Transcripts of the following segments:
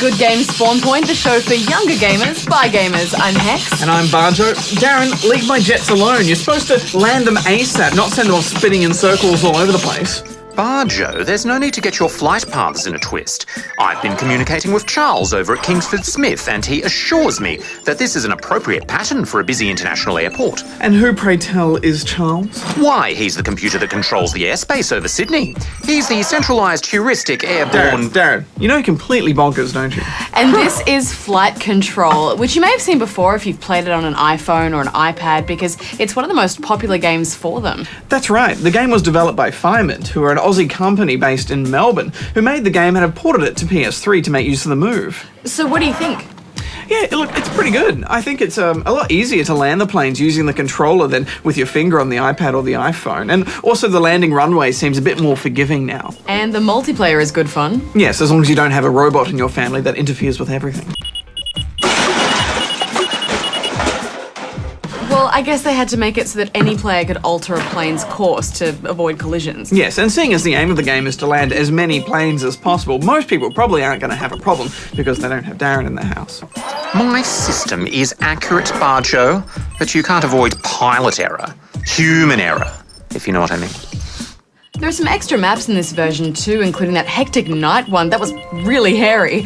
Good Game Spawn Point, the show for younger gamers by gamers. I'm Hex. And I'm Barjo. Darren, leave my jets alone. You're supposed to land them ASAP, not send them off spinning in circles all over the place. Barjo, there's no need to get your flight paths in a twist. I've been communicating with Charles over at Kingsford Smith, and he assures me that this is an appropriate pattern for a busy international airport. And who, pray tell, is Charles? Why, he's the computer that controls the airspace over Sydney. He's the centralised heuristic airborne... Darren, you know you're completely bonkers, don't you? And this is Flight Control, which you may have seen before if you've played it on an iPhone or an iPad, because it's one of the most popular games for them. That's right. The game was developed by Firemint, who are an Aussie company based in Melbourne, who made the game and have ported it to PS3 to make use of the Move. So what do you think? Yeah, look, it's pretty good. I think it's a lot easier to land the planes using the controller than with your finger on the iPad or the iPhone. And also the landing runway seems a bit more forgiving now. And the multiplayer is good fun. Yes, as long as you don't have a robot in your family that interferes with everything. Well, I guess they had to make it so that any player could alter a plane's course to avoid collisions. Yes, and seeing as the aim of the game is to land as many planes as possible, most people probably aren't going to have a problem because they don't have Darren in their house. My system is accurate, Barjo, but you can't avoid pilot error. Human error, if you know what I mean. There are some extra maps in this version too, including that hectic night one. That was really hairy.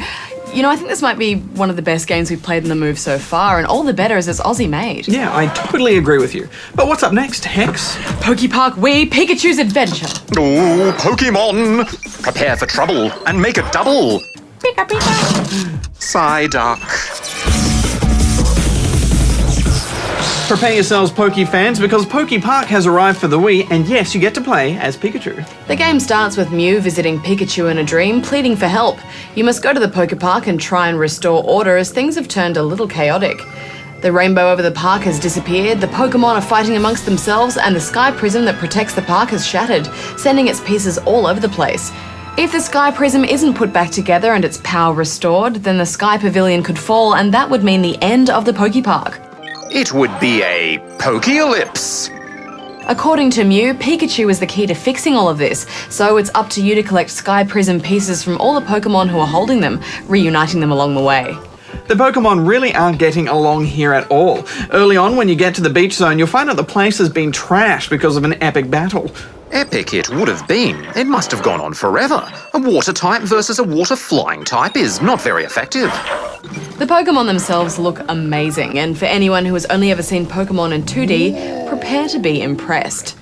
You know, I think this might be one of the best games we've played in the Move so far, and all the better as it's Aussie made. Yeah, I totally agree with you. But what's up next, Hex? Pokepark Wii Pikachu's Adventure. Oh, Pokemon! Prepare for trouble and make it double! Pika Pika. Psyduck. Prepare yourselves, Poke fans, because Pokepark has arrived for the Wii, and yes, you get to play as Pikachu. The game starts with Mew visiting Pikachu in a dream, pleading for help. You must go to the Pokepark and try and restore order as things have turned a little chaotic. The rainbow over the park has disappeared, the Pokemon are fighting amongst themselves, and the sky prism that protects the park has shattered, sending its pieces all over the place. If the Sky Prism isn't put back together and its power restored, then the Sky Pavilion could fall, and that would mean the end of the Pokepark. It would be a Pokealypse. According to Mew, Pikachu is the key to fixing all of this, so it's up to you to collect Sky Prism pieces from all the Pokemon who are holding them, reuniting them along the way. The Pokemon really aren't getting along here at all. Early on, when you get to the beach zone, you'll find out the place has been trashed because of an epic battle. Epic it would have been. It must have gone on forever. A water type versus a water flying type is not very effective. The Pokemon themselves look amazing, and for anyone who has only ever seen Pokemon in 2D, prepare to be impressed.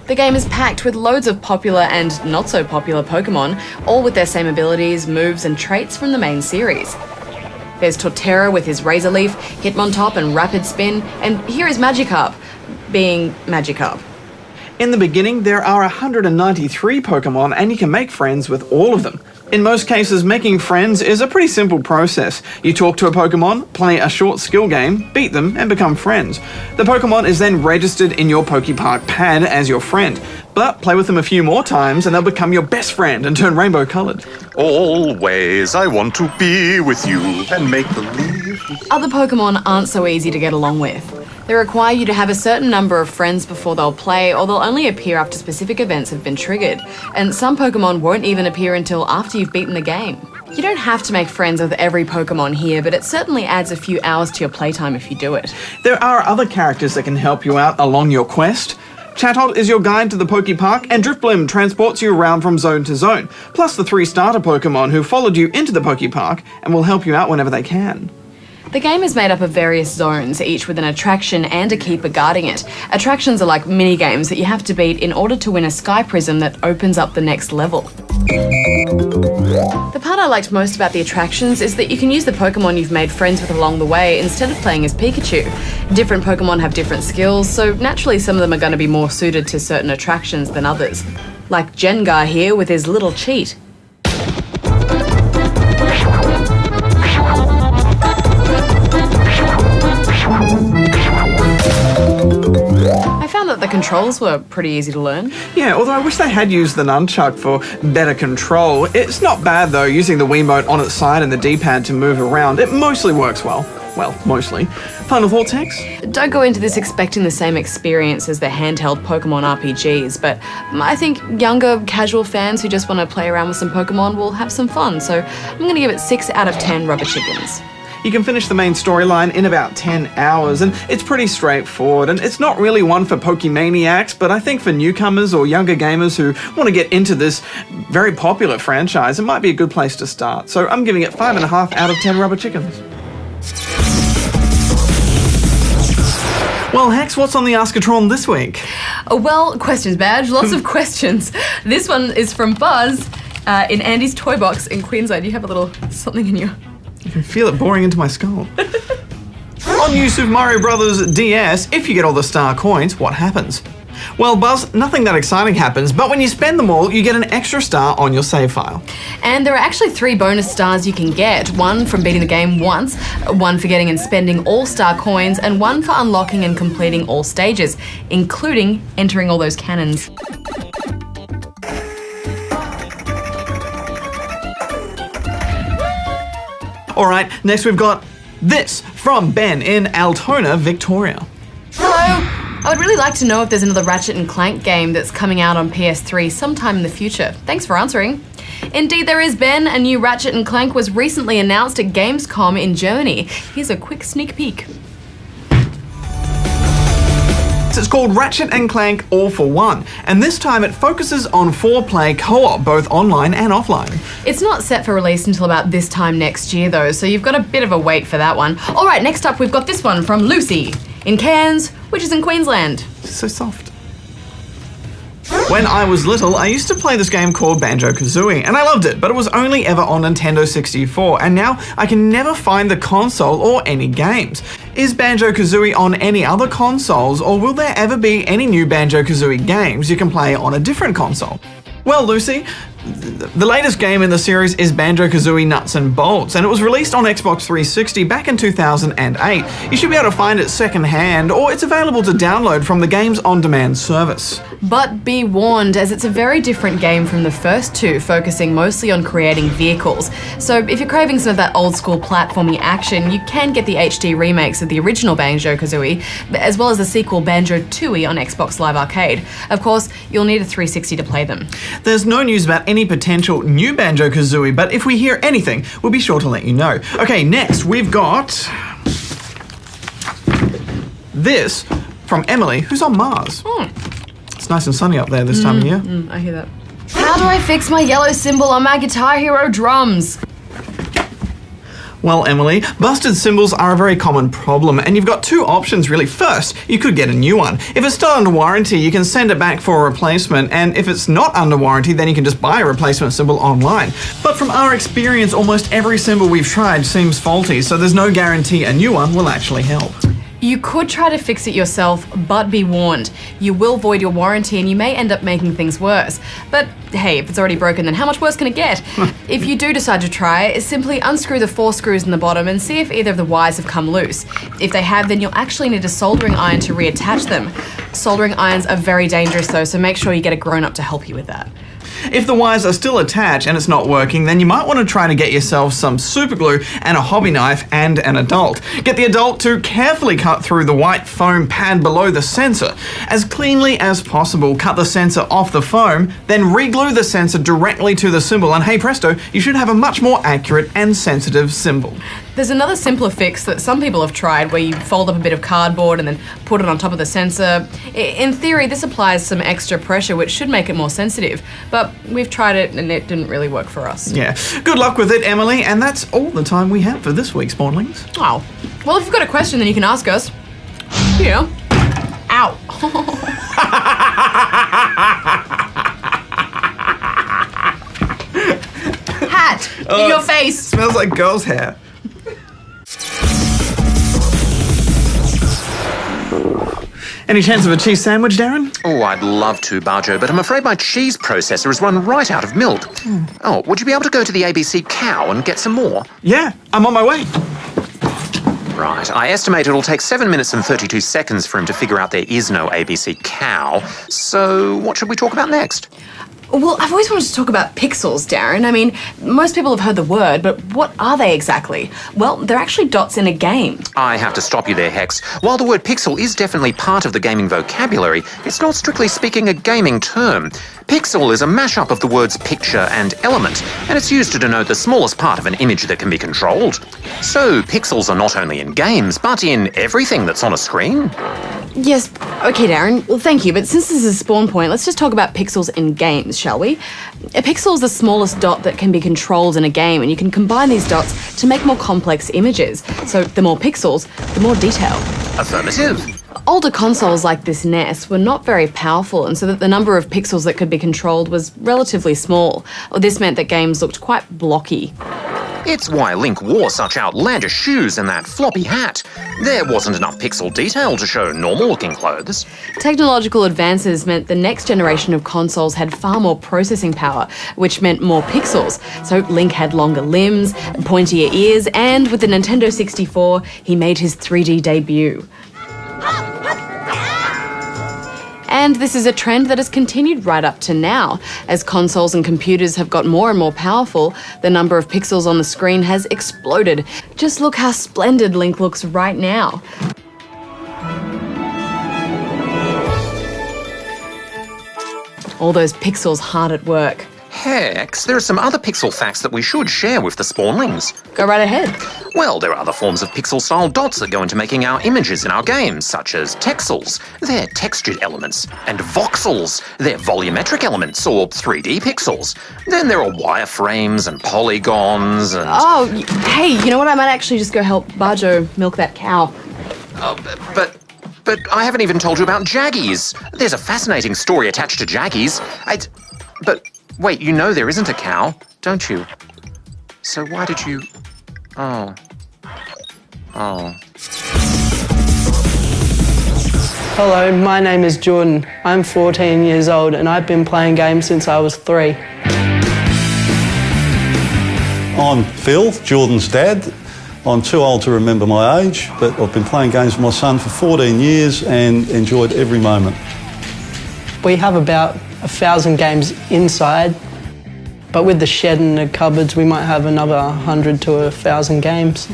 The game is packed with loads of popular and not so popular Pokemon, all with their same abilities, moves and traits from the main series. There's Torterra with his Razor Leaf, Hitmontop and Rapid Spin, and here is Magikarp, being Magikarp. In the beginning, there are 193 Pokemon, and you can make friends with all of them. In most cases, making friends is a pretty simple process. You talk to a Pokemon, play a short skill game, beat them, and become friends. The Pokemon is then registered in your Pokepark pad as your friend, but play with them a few more times and they'll become your best friend and turn rainbow-coloured. Always I want to be with you and make believe. Other Pokemon aren't so easy to get along with. They require you to have a certain number of friends before they'll play, or they'll only appear after specific events have been triggered. And some Pokemon won't even appear until after you've beaten the game. You don't have to make friends with every Pokemon here, but it certainly adds a few hours to your playtime if you do it. There are other characters that can help you out along your quest. Chatot is your guide to the Pokepark, and Drifblim transports you around from zone to zone, plus the 3 starter Pokemon who followed you into the Pokepark and will help you out whenever they can. The game is made up of various zones, each with an attraction and a keeper guarding it. Attractions are like mini-games that you have to beat in order to win a Sky Prism that opens up the next level. The part I liked most about the attractions is that you can use the Pokemon you've made friends with along the way instead of playing as Pikachu. Different Pokemon have different skills, so naturally some of them are going to be more suited to certain attractions than others. Like Gengar here with his little cheat. I found that the controls were pretty easy to learn. Yeah, although I wish they had used the nunchuck for better control. It's not bad though, using the Wiimote on its side and the D-pad to move around. It mostly works well. Well, mostly. Final thoughts, Hex? Don't go into this expecting the same experience as the handheld Pokemon RPGs, but I think younger, casual fans who just want to play around with some Pokemon will have some fun, so I'm going to give it 6 out of 10 rubber chickens. You can finish the main storyline in about 10 hours, and it's pretty straightforward, and it's not really one for Pokemaniacs, but I think for newcomers or younger gamers who want to get into this very popular franchise, it might be a good place to start. So I'm giving it 5.5 out of 10 rubber chickens. Well, Hex, what's on the Askatron this week? Well, questions badge, lots of questions. This one is from Buzz in Andy's Toy Box in Queensland. You have a little something in your... I can feel it boring into my skull. On New Super Mario Bros. DS, if you get all the star coins, what happens? Well, Buzz, nothing that exciting happens, but when you spend them all, you get an extra star on your save file. And there are actually 3 bonus stars you can get. 1 from beating the game once, 1 for getting and spending all star coins, and 1 for unlocking and completing all stages, including entering all those cannons. All right, next we've got this from Ben in Altona, Victoria. Hello! I would really like to know if there's another Ratchet & Clank game that's coming out on PS3 sometime in the future. Thanks for answering. Indeed there is, Ben. A new Ratchet & Clank was recently announced at Gamescom in Germany. Here's a quick sneak peek. It's called Ratchet & Clank All for One, and this time it focuses on 4-player co-op, both online and offline. It's not set for release until about this time next year though, so you've got a bit of a wait for that one. Alright, next up we've got this one from Lucy in Cairns, which is in Queensland. It's so soft. When I was little, I used to play this game called Banjo-Kazooie, and I loved it, but it was only ever on Nintendo 64, and now I can never find the console or any games. Is Banjo-Kazooie on any other consoles, or will there ever be any new Banjo-Kazooie games you can play on a different console? Well, Lucy, the latest game in the series is Banjo-Kazooie Nuts and Bolts, and it was released on Xbox 360 back in 2008. You should be able to find it secondhand, or it's available to download from the Games On Demand service. But be warned, as it's a very different game from the first 2, focusing mostly on creating vehicles. So if you're craving some of that old school platforming action, you can get the HD remakes of the original Banjo-Kazooie, as well as the sequel Banjo-Tooie on Xbox Live Arcade. Of course, you'll need a 360 to play them. There's no news about any potential new Banjo-Kazooie, but if we hear anything, we'll be sure to let you know. Okay, next we've got this from Emily, who's on Mars. It's nice and sunny up there this time of year. I hear that. How do I fix my yellow symbol on my Guitar Hero drums? Well, Emily, busted cymbals are a very common problem, and you've got 2 options really. First, you could get a new one. If it's still under warranty, you can send it back for a replacement, and if it's not under warranty, then you can just buy a replacement cymbal online. But from our experience, almost every cymbal we've tried seems faulty, so there's no guarantee a new one will actually help. You could try to fix it yourself, but be warned. You will void your warranty and you may end up making things worse. But hey, if it's already broken, then how much worse can it get? If you do decide to try, simply unscrew the 4 screws in the bottom and see if either of the wires have come loose. If they have, then you'll actually need a soldering iron to reattach them. Soldering irons are very dangerous though, so make sure you get a grown-up to help you with that. If the wires are still attached and it's not working, then you might want to try to get yourself some super glue and a hobby knife and an adult. Get the adult to carefully cut through the white foam pad below the sensor. As cleanly as possible, cut the sensor off the foam, then re-glue the sensor directly to the cymbal, and hey presto, you should have a much more accurate and sensitive cymbal. There's another simpler fix that some people have tried where you fold up a bit of cardboard and then put it on top of the sensor. In theory, this applies some extra pressure, which should make it more sensitive, but we've tried it and it didn't really work for us. Yeah, good luck with it, Emily, and that's all the time we have for this week, Spawnlings. Oh, well, if you've got a question, then you can ask us. Yeah. Ow. Hat in your face. Smells like girl's hair. Any chance of a cheese sandwich, Darren? Oh, I'd love to, Barjo, but I'm afraid my cheese processor has run right out of milk. Oh, would you be able to go to the ABC Cow and get some more? Yeah, I'm on my way. Right, I estimate it'll take 7 minutes and 32 seconds for him to figure out there is no ABC Cow. So what should we talk about next? Well, I've always wanted to talk about pixels, Darren. I mean, most people have heard the word, but what are they exactly? Well, they're actually dots in a game. I have to stop you there, Hex. While the word pixel is definitely part of the gaming vocabulary, it's not strictly speaking a gaming term. Pixel is a mashup of the words picture and element, and it's used to denote the smallest part of an image that can be controlled. So, pixels are not only in games, but in everything that's on a screen. Yes, okay, Darren. Well, thank you, but since this is a spawn point, let's just talk about pixels in games, shall we? A pixel is the smallest dot that can be controlled in a game, and you can combine these dots to make more complex images. So the more pixels, the more detail. Affirmative. Older consoles like this NES were not very powerful, and so that the number of pixels that could be controlled was relatively small. This meant that games looked quite blocky. It's why Link wore such outlandish shoes and that floppy hat. There wasn't enough pixel detail to show normal-looking clothes. Technological advances meant the next generation of consoles had far more processing power, which meant more pixels. So Link had longer limbs, pointier ears, and with the Nintendo 64, he made his 3D debut. And this is a trend that has continued right up to now. As consoles and computers have got more and more powerful, the number of pixels on the screen has exploded. Just look how splendid Link looks right now. All those pixels hard at work. Hex, there are some other pixel facts that we should share with the spawnlings. Go right ahead. Well, there are other forms of pixel-style dots that go into making our images in our games, such as texels, they're textured elements, and voxels, they're volumetric elements, or 3D pixels. Then there are wireframes and polygons and... Oh, hey, you know what? I might actually just go help Barjo milk that cow. But I haven't even told you about jaggies. There's a fascinating story attached to jaggies. But wait, you know there isn't a cow, don't you? So why did you... Oh. Hello, my name is Jordan. I'm 14 years old and I've been playing games since I was 3. I'm Phil, Jordan's dad. I'm too old to remember my age, but I've been playing games with my son for 14 years and enjoyed every moment. We have about 1,000 games inside, but with the shed and the cupboards, we might have another 100 to 1,000 games.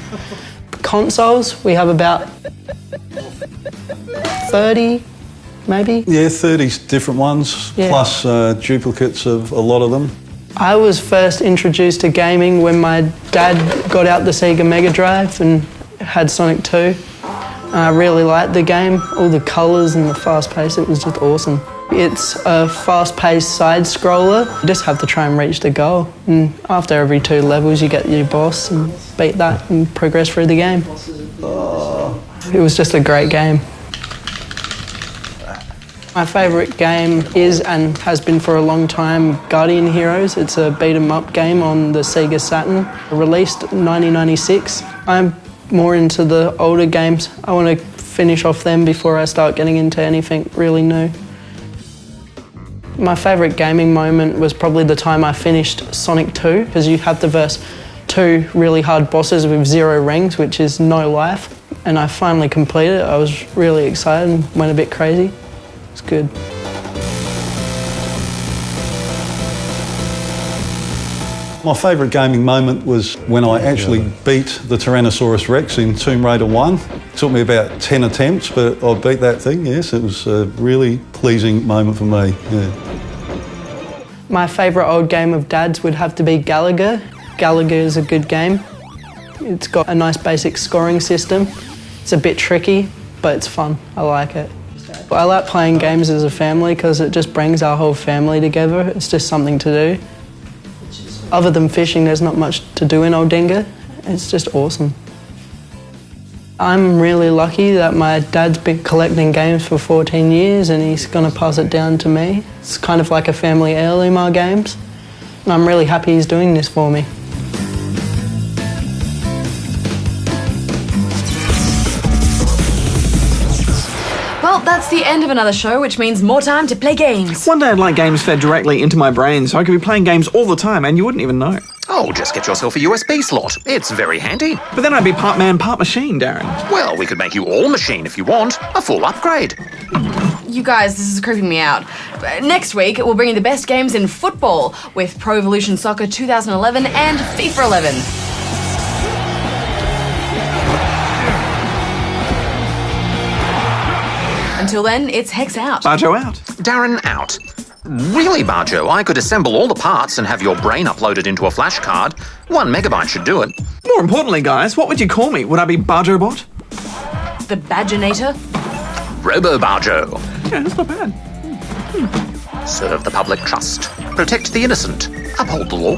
Consoles, we have about 30, maybe? Yeah, 30 different ones, Yeah. plus duplicates of a lot of them. I was first introduced to gaming when my dad got out the Sega Mega Drive and had Sonic 2. I really liked the game, all the colours and the fast pace, it was just awesome. It's a fast-paced side-scroller. You just have to try and reach the goal. And after every 2 levels, you get your boss and beat that and progress through the game. It was just a great game. My favourite game is, and has been for a long time, Guardian Heroes. It's a beat-em-up game on the Sega Saturn, released in 1996. I'm more into the older games. I want to finish off them before I start getting into anything really new. My favourite gaming moment was probably the time I finished Sonic 2, because you have to verse 2 really hard bosses with 0 rings, which is no life. And I finally completed it. I was really excited and went a bit crazy. It's good. My favourite gaming moment was when I actually beat the Tyrannosaurus Rex in Tomb Raider 1. It took me about 10 attempts, but I beat that thing, yes. It was a really pleasing moment for me, yeah. My favourite old game of Dad's would have to be Gallagher. Gallagher is a good game. It's got a nice basic scoring system. It's a bit tricky, but it's fun. I like it. I like playing games as a family because it just brings our whole family together. It's just something to do. Other than fishing, there's not much to do in Aldinga. It's just awesome. I'm really lucky that my dad's been collecting games for 14 years and he's going to pass it down to me. It's kind of like a family heirloom, our games. And I'm really happy he's doing this for me. Well, that's the end of another show, which means more time to play games. One day I'd like games fed directly into my brain so I could be playing games all the time and you wouldn't even know. Oh, just get yourself a USB slot. It's very handy. But then I'd be part man, part machine, Darren. Well, we could make you all machine if you want. A full upgrade. You guys, this is creeping me out. Next week, we'll bring you the best games in football with Pro Evolution Soccer 2011 and FIFA 11. Until then, it's Hex out. Barjo out. Darren out. Really, Barjo, I could assemble all the parts and have your brain uploaded into a flash card. 1 megabyte should do it. More importantly, guys, what would you call me? Would I be Barjobot? The Badginator. Robo Barjo. Yeah, that's not bad. Serve the public trust. Protect the innocent. Uphold the law.